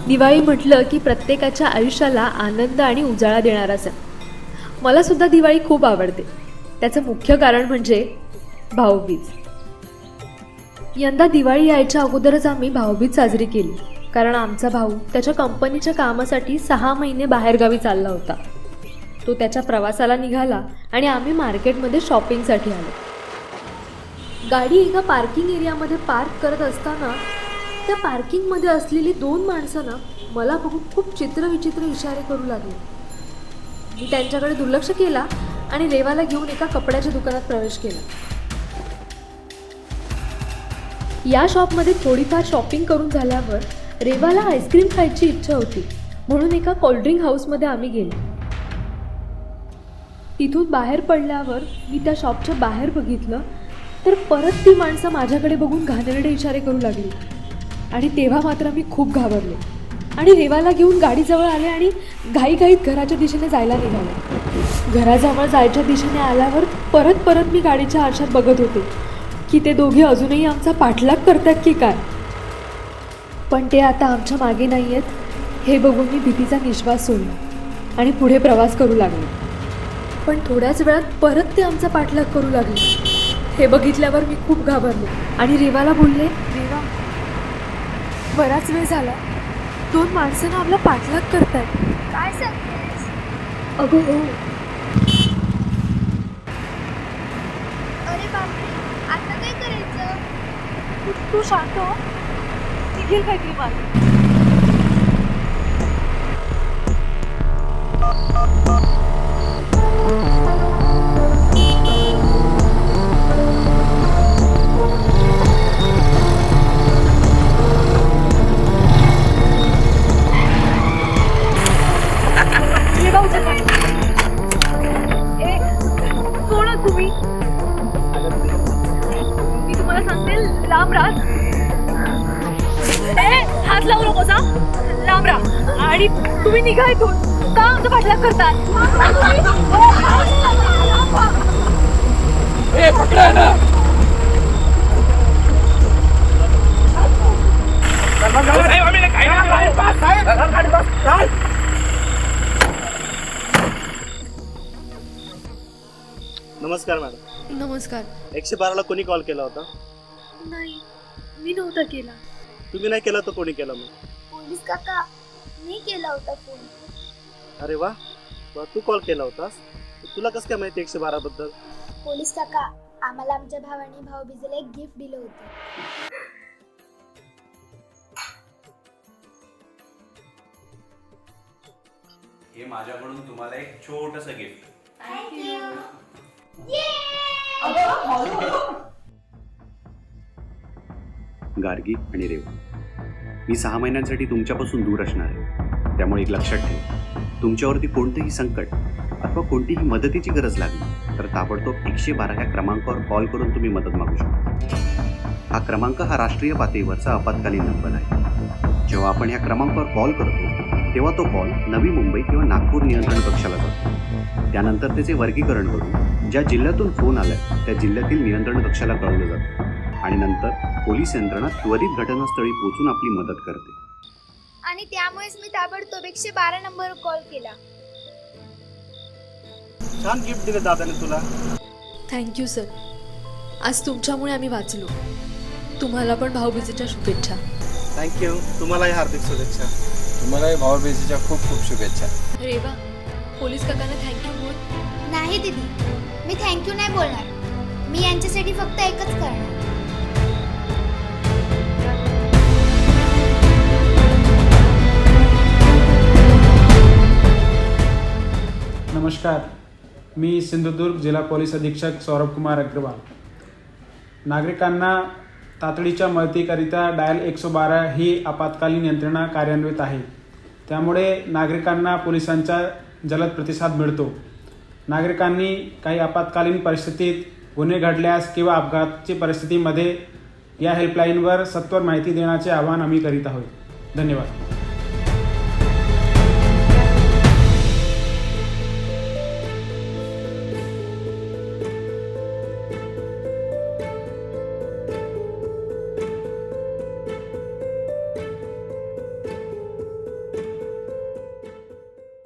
दिवाळी म्हटलं की प्रत्येकाच्या आयुष्याला आनंद आणि उजाळा देणारा सण. मला सुद्धा दिवाळी खूप आवडते. त्याचं मुख्य कारण म्हणजे भाऊबीज. यंदा दिवाळी यायच्या अगोदरच आम्ही भाऊबीज साजरी केली, कारण आमचा भाऊ त्याच्या कंपनीच्या कामासाठी 6 महिने बाहेरगावी चालला होता. तो त्याच्या प्रवासाला निघाला आणि आम्ही मार्केटमध्ये शॉपिंगसाठी आलो. गाडी एका पार्किंग एरियामध्ये पार्क करत असताना त्या पार्किंगमध्ये असलेली 2 माणसं मला बघून खूप चित्रविचित्र इशारे करू लागले. मी त्यांच्याकडे दुर्लक्ष केला आणि रेवाला घेऊन एका कपड्याच्या दुकानात प्रवेश केला. या शॉपमध्ये थोडीफार शॉपिंग करून झाल्यावर रेवाला आईस्क्रीम खायची इच्छा होती, म्हणून एका कोल्ड्रिंक हाऊसमध्ये आम्ही गेलो. तिथून बाहेर पडल्यावर मी त्या शॉपच्या बाहेर बघितलं तर परत ती माणसं माझ्याकडे बघून घाणेरडे इशारे करू लागली. आणि तेव्हा मात्र मी खूप घाबरले आणि रेवाला घेऊन गाडीजवळ आले आणि घाईघाईत घराच्या दिशेने जायला निघाले. घराजवळ जायच्या दिशेने आल्यावर परत मी गाडीच्या आरशात बघत होते की ते दोघे अजूनही आमचा पाठलाग करतात की काय. पण ते आता आमच्या मागे नाही आहेत हे बघून मी भीतीचा निश्वास सोडला आणि पुढे प्रवास करू लागले. पण थोड्याच वेळात परत ते आमचा पाठलाग करू लागले. हे बघितल्यावर मी खूप घाबरले आणि रेवाला बोलले, रेवा, बराच वेळ झाला, 2 माणसांना आपला पाठलाग करतायत. काय सांगतेस? अगं हो. अरे बापरे, आता काय करायचं? तू शांत हो, निघेल काहीतरी मार्ग. तुम्ही, मी तुम्हाला सांगते, लांब राहा. हात लावू नकोस, लांब राहा. आणि तुम्ही निघा इथून. का आमचा पाठलाग करतात? नमस्कार मॅडम. नमस्कार. 112ला कोणी कॉल केला होता? नाही, मी नव्हता केला. तुम्ही नाही केला तर कोणी केला मग? पोलीस काका, मी केला होता फोन. अरे वा, तू कॉल केला होतास? तुला कसं काय माहिती 112 बद्दल? पोलीस काका, आम्हाला आमच्या भावाने भाऊबीजेला एक गिफ्ट दिलं होतं. हे माझ्याकडून तुम्हाला एक छोटंसं गिफ्ट. थँक्यू. गार्गी आणि रेवा, मी 6 महिन्यांसाठी तुमच्यापासून दूर असणार आहे. त्यामुळे एक लक्षात ठेवा, तुमच्यावरती कोणतंही संकट अथवा कोणतीही मदतीची गरज लागली तर ताबडतोब 112 ह्या क्रमांकावर कॉल करून तुम्ही मदत मागू शकता. हा क्रमांक हा राष्ट्रीय पातळीवरचा आपत्कालीन नंबर आहे. जेव्हा आपण ह्या क्रमांकावर कॉल करतो तेव्हा तो कॉल नवी मुंबई किंवा नागपूर नियंत्रण कक्षाला जातो. त्यानंतर त्याचे वर्गीकरण करून ज्या जिल्ह्यातून फोन आलाय त्या जिल्ह्यातील नियंत्रण कक्षाला कळवलं जातं आणि नंतर पोलीस यंत्रणा त्वरित घटनास्थळी पोहोचून आपली मदत करते. आणि त्यामुळेच मी ताबडतोब 112 नंबरवर कॉल केला. छान गिफ्ट दिलं दादाने तुला. Thank you sir. आज तुमच्यामुळे आम्ही वाचलो. तुम्हाला पण भाऊबीजेच्या शुभेच्छा. थँक्यू. तुम्हालाही हार्दिक शुभेच्छा. तुम्हालाही भाऊबीजेच्या खूप खूप शुभेच्छा. रेवा, पोलीस काकांना थँक्यू बोल. नाही दीदी, मी थँक्यू नाही बोलणार. मी यांच्यासाठी फक्त एकच करणार. नमस्कार, मी सिंधुदुर्ग जिल्हा पोलीस अधीक्षक सौरभ कुमार अग्रवाल. नागरिकांना तातडीच्या मदतीकरिता डायल 112 ही आपत्कालीन यंत्रणा कार्यान्वित आहे. त्यामुळे नागरिकांना पोलिसांचा जलद प्रतिसाद मिळतो. नागरिकांनी काही आपत्कालीन परिस्थितीत गुन्हे घडल्यास किंवा अपघाताची परिस्थितीमध्ये या हेल्पलाईनवर सत्वर माहिती देण्याचे आवाहन आम्ही करीत आहोत. धन्यवाद.